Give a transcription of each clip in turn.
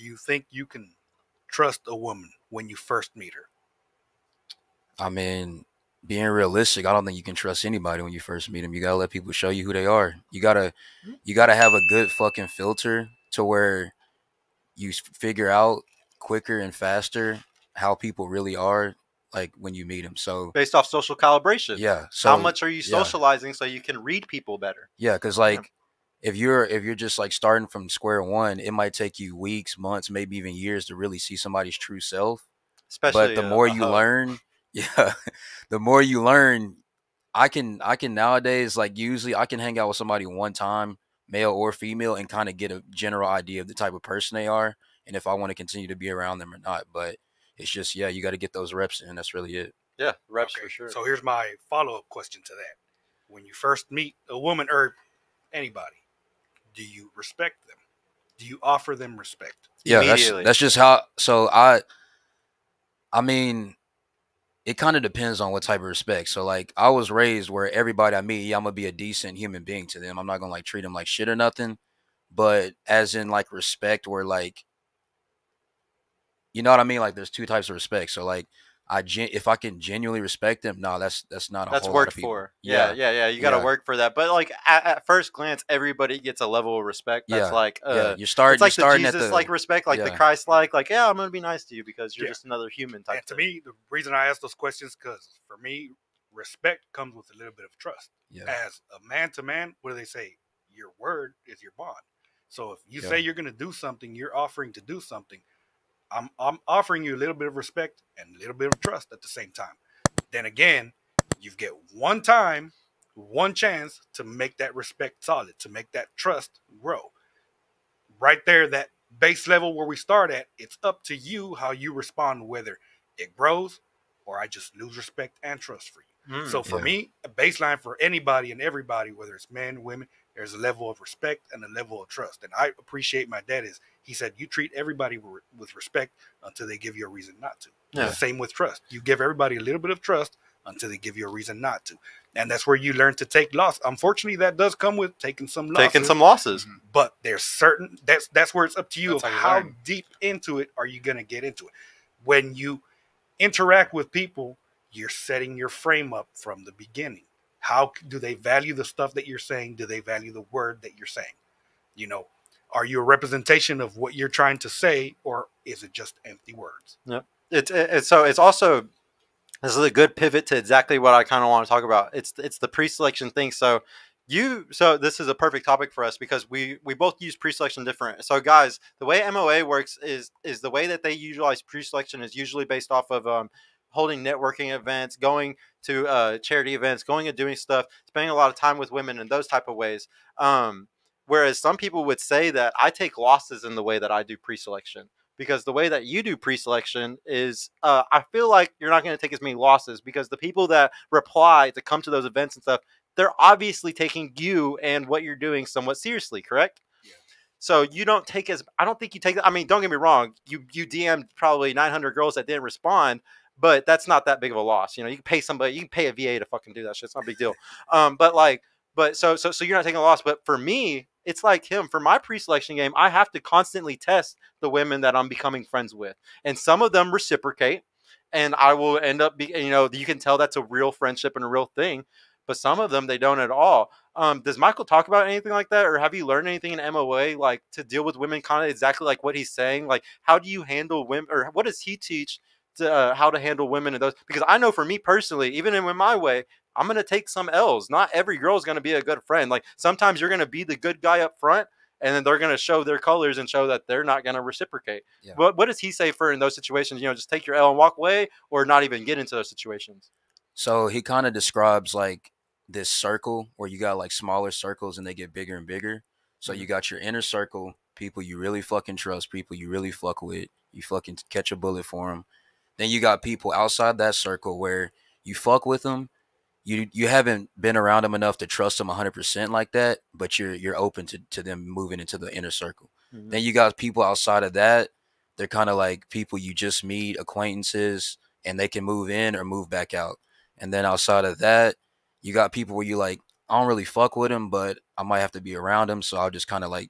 you think you can trust a woman when you first meet her? I mean, being realistic, I don't think you can trust anybody when you first meet them. You gotta let people show you who they are. You gotta have a good fucking filter to where you figure out quicker and faster how people really are, like when you meet them. So Based off social calibration. yeah, How so much are you yeah, socializing so you can read people better? yeah, because like if you're just like starting from square one, it might take you weeks, months, maybe even years to really see somebody's true self. But Especially the more a you hoe. learn, yeah, the more you learn, I can nowadays, like, usually I can hang out with somebody one time, male or female, and kind of get a general idea of the type of person they are and if I want to continue to be around them or not. But it's just, yeah, you got to get those reps in. That's really it. Yeah, reps Okay, for sure. so here's my follow-up question to that. When you first meet a woman or anybody, do you respect them? Do you offer them respect? Yeah, Immediately. that's just how. So I mean, it kind of depends on what type of respect. So like I was raised where everybody I meet, yeah, I'm gonna be a decent human being to them. I'm not gonna like treat them like shit or nothing. But as in like respect, where like, you know what I mean? Like there's two types of respect. So like if I can genuinely respect them, no, that's not a That's whole lot worked of people. for. Yeah. You got to Yeah. work for that. But like at first glance, everybody gets a level of respect. That's Yeah. like Yeah. it's You're like the starting at Jesus the like respect, like the yeah. Christ like yeah, I'm gonna be nice to you because you're Yeah. just another human type. And to me, the reason I ask those questions, because for me, respect comes with a little bit of trust. Yeah. As a man to man, what do they say? Your word is your bond. So if you Yeah. say you're going to do something, you're offering to do something. I'm offering you a little bit of respect and a little bit of trust at the same time. Then again, you get one time, one chance to make that respect solid, to make that trust grow. Right there, that base level where we start at, it's up to you how you respond, whether it grows or I just lose respect and trust for you. So for Yeah. me, a baseline for anybody and everybody, whether it's men, women, there's a level of respect and a level of trust. And I appreciate my dad is, he said, you treat everybody with respect until they give you a reason not to. Yeah. Same with trust. You give everybody a little bit of trust until they give you a reason not to. And that's where you learn to take loss. Unfortunately, that does come with taking some losses. But there's certain, that's where it's up to you of how deep into it are you going to get into it. When you interact with people, you're setting your frame up from the beginning. How do they value the stuff that you're saying? Do they value the word that you're saying? You know, are you a representation of what you're trying to say, or is it just empty words? Yep. It's also, this is a good pivot to exactly what I kind of want to talk about. It's the pre-selection thing. So this is a perfect topic for us because we both use pre-selection different. So guys, the way MOA works is the way that they utilize pre-selection is usually based off of holding networking events, going to charity events, going and doing stuff, spending a lot of time with women in those type of ways. Whereas some people would say that I take losses in the way that I do pre-selection. Because the way that you do pre-selection is, I feel like you're not going to take as many losses because the people that reply to come to those events and stuff, they're obviously taking you and what you're doing somewhat seriously, correct? Yeah. So you don't take I don't think you take, I mean, don't get me wrong, you DM'd probably 900 girls that didn't respond, but that's not that big of a loss. You know, you can pay somebody, you can pay a VA to fucking do that shit. It's not a big deal. So you're not taking a loss. But for me, it's like him. For my pre-selection game, I have to constantly test the women that I'm becoming friends with. And some of them reciprocate. And I will end up you can tell that's a real friendship and a real thing. But some of them, they don't at all. Does Michael talk about anything like that? Or have you learned anything in MOA, like to deal with women kind of exactly like what he's saying? Like, how do you handle women, or what does he teach to how to handle women in those? Because I know for me personally, even in my way, I'm going to take some L's. Not every girl is going to be a good friend. Like sometimes you're going to be the good guy up front and then they're going to show their colors and show that they're not going to reciprocate. Yeah. What does he say for in those situations? You know, just take your L and walk away or not even get into those situations? So he kind of describes like this circle where you got like smaller circles and they get bigger and bigger. So you got your inner circle, people you really fucking trust, people you really fuck with, you fucking catch a bullet for them. Then you got people outside that circle where you fuck with them. You haven't been around them enough to trust them 100% like that, but you're open to them moving into the inner circle. Mm-hmm. Then you got people outside of that. They're kind of like people you just meet, acquaintances, and they can move in or move back out. And then outside of that, you got people where you like, I don't really fuck with them, but I might have to be around them, so I'll just kind of like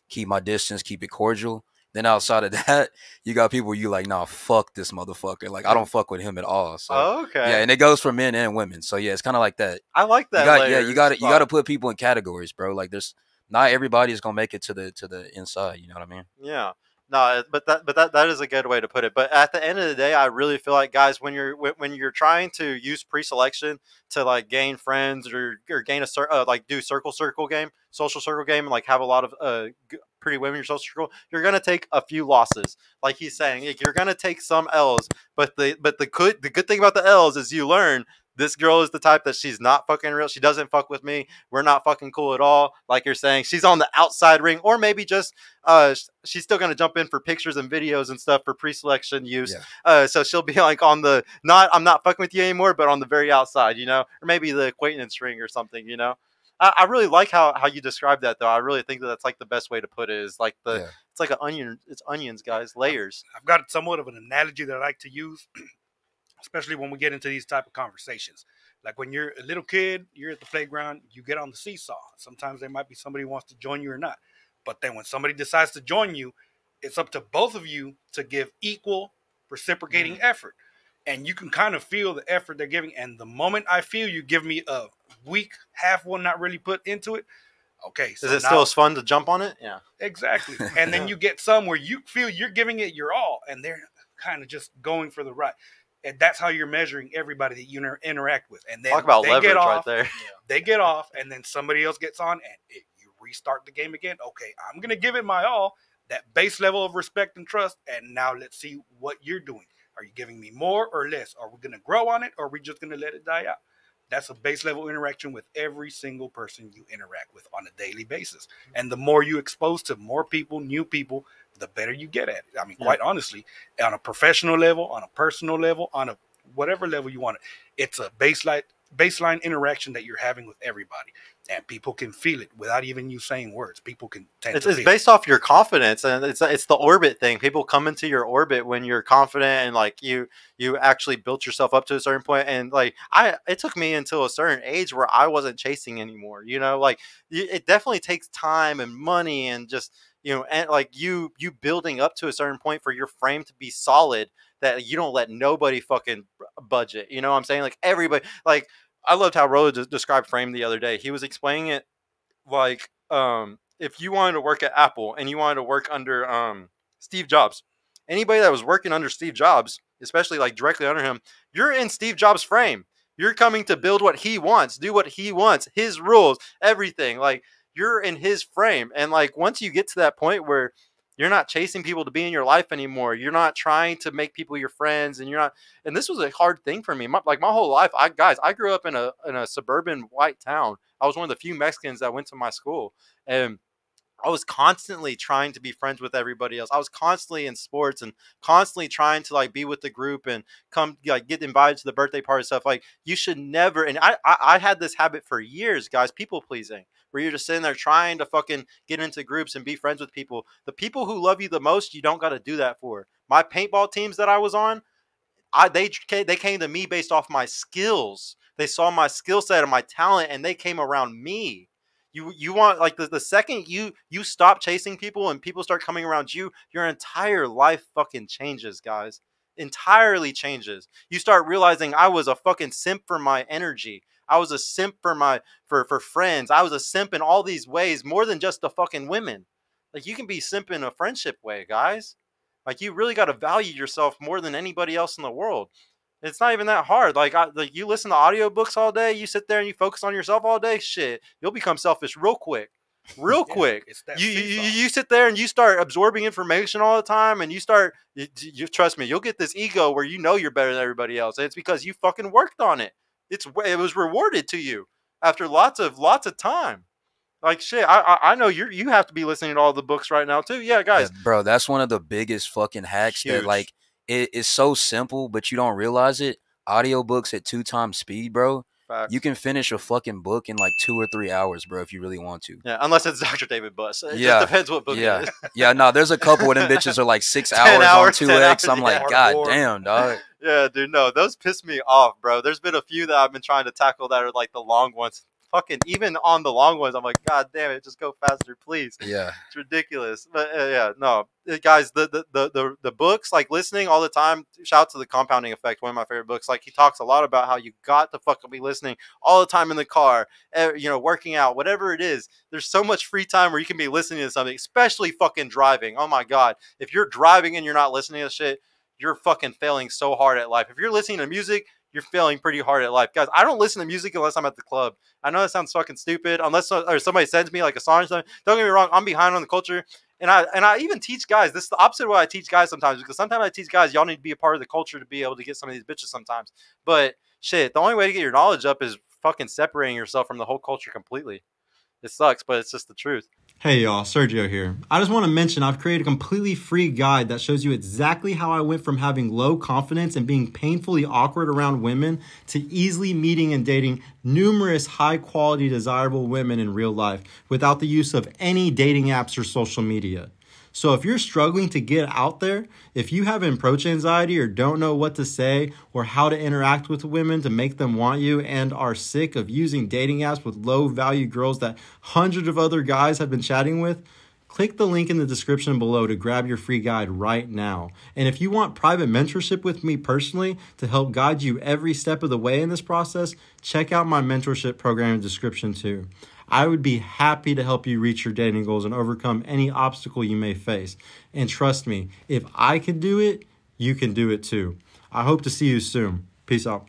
keep my distance, keep it cordial. Then outside of that, you got people you like, nah, fuck this motherfucker. Like, I don't fuck with him at all. So, okay. Yeah, and it goes for men and women. So, yeah, it's kind of like that. I like that. You got to put people in categories, bro. Like, there's not everybody is gonna make it to the inside. You know what I mean? Yeah. No, but that is a good way to put it. But at the end of the day, I really feel like, guys, when you're trying to use pre-selection to like gain friends or gain a like do social circle game, and like have a lot of pretty women in your social circle, you're gonna take a few losses. Like he's saying, you're gonna take some L's. But the good thing about the L's is you learn. This girl is the type that she's not fucking real. She doesn't fuck with me. We're not fucking cool at all. Like you're saying, she's on the outside ring, or maybe just she's still gonna jump in for pictures and videos and stuff for pre-selection use. Yeah. So she'll be like on the I'm not fucking with you anymore, but on the very outside, you know, or maybe the acquaintance ring or something, you know. I really like how you describe that though. I really think that's like the best way to put it is like it's like an onion. It's onions, guys, layers. I've got somewhat of an analogy that I like to use. Especially when we get into these type of conversations. Like when you're a little kid, you're at the playground, you get on the seesaw. Sometimes there might be somebody who wants to join you or not. But then when somebody decides to join you, it's up to both of you to give equal reciprocating effort. And you can kind of feel the effort they're giving. And the moment I feel you give me a weak half one not really put into it, okay. So is it still as fun to jump on it? Yeah. Exactly. And then you get some where you feel you're giving it your all and they're kind of just going for the ride. And that's how you're measuring everybody that you interact with. And then talk about leverage right there. They get off, and then somebody else gets on, and you restart the game again. Okay, I'm going to give it my all, that base level of respect and trust, and now let's see what you're doing. Are you giving me more or less? Are we going to grow on it, or are we just going to let it die out? That's a base level interaction with every single person you interact with on a daily basis. And the more you expose to more people, new people, the better you get at it. I mean, quite honestly, on a professional level, on a personal level, on a whatever level you want it, it's a baseline interaction that you're having with everybody. And people can feel it without even you saying words. People can it's based off your confidence, and it's the orbit thing. People come into your orbit when you're confident and like you actually built yourself up to a certain point. And like it took me until a certain age where I wasn't chasing anymore. You know, like it definitely takes time and money and just and like you building up to a certain point for your frame to be solid that you don't let nobody fucking budget. You know what I'm saying? Like everybody like. I loved how Rolo described frame the other day. He was explaining it like if you wanted to work at Apple and you wanted to work under Steve Jobs, anybody that was working under Steve Jobs, especially like directly under him, you're in Steve Jobs' frame. You're coming to build what he wants, do what he wants, his rules, everything. Like you're in his frame. And like once you get to that point where you're not chasing people to be in your life anymore. You're not trying to make people your friends, and you're not. And this was a hard thing for me. My whole life, I grew up in a suburban white town. I was one of the few Mexicans that went to my school, and I was constantly trying to be friends with everybody else. I was constantly in sports and constantly trying to like be with the group and come like get invited to the birthday party stuff. Like you should never. And I had this habit for years, guys, people pleasing, where you're just sitting there trying to fucking get into groups and be friends with people. The people who love you the most, you don't got to do that for. My paintball teams that I was on, they came to me based off my skills. They saw my skill set and my talent, and they came around me. You want like the second you stop chasing people and people start coming around you, your entire life fucking changes, guys. Entirely changes. You start realizing I was a fucking simp for my energy. I was a simp for friends. I was a simp in all these ways, more than just the fucking women. Like you can be simp in a friendship way, guys. Like you really got to value yourself more than anybody else in the world. It's not even that hard. Like you listen to audiobooks all day, you sit there and you focus on yourself all day, shit, you'll become selfish real quick. Real quick. You sit there and you start absorbing information all the time, and you trust me, you'll get this ego where you know you're better than everybody else. And it's because you fucking worked on it. It was rewarded to you after lots of time. Like shit, I know you have to be listening to all the books right now too. Yeah, guys. Yeah, bro, that's one of the biggest fucking hacks. Huge. That like it's so simple, but you don't realize it. Audiobooks at 2x speed, bro. Facts. You can finish a fucking book in like 2 or 3 hours, bro, if you really want to. Yeah, unless it's Dr. David Buss. It just depends what book it is. Yeah, no, there's a couple of them bitches are like 6 hours on 2X. I'm like, God damn, dog. Yeah, dude, no, those piss me off, bro. There's been a few that I've been trying to tackle that are like the long ones. fucking, even on the long ones, I'm like, God damn it, just go faster, please. Yeah. It's ridiculous. But yeah, no. Guys, the books, like listening all the time, shout out to The Compounding Effect, one of my favorite books. Like he talks a lot about how you got to fucking be listening all the time in the car, working out, whatever it is. There's so much free time where you can be listening to something, especially fucking driving. Oh my God. If you're driving and you're not listening to shit, you're fucking failing so hard at life. If you're listening to music, you're failing pretty hard at life. Guys, I don't listen to music unless I'm at the club. I know that sounds fucking stupid, unless or somebody sends me like a song or something. Don't get me wrong, I'm behind on the culture. And I even teach guys. This is the opposite of what I teach guys sometimes, because sometimes I teach guys, y'all need to be a part of the culture to be able to get some of these bitches sometimes. But shit, the only way to get your knowledge up is fucking separating yourself from the whole culture completely. It sucks, but it's just the truth. Hey y'all, Sergio here. I just want to mention I've created a completely free guide that shows you exactly how I went from having low confidence and being painfully awkward around women to easily meeting and dating numerous high-quality, desirable women in real life without the use of any dating apps or social media. So if you're struggling to get out there, if you have approach anxiety or don't know what to say or how to interact with women to make them want you, and are sick of using dating apps with low-value girls that hundreds of other guys have been chatting with, click the link in the description below to grab your free guide right now. And if you want private mentorship with me personally to help guide you every step of the way in this process, check out my mentorship program in the description too. I would be happy to help you reach your dating goals and overcome any obstacle you may face. And trust me, if I can do it, you can do it too. I hope to see you soon. Peace out.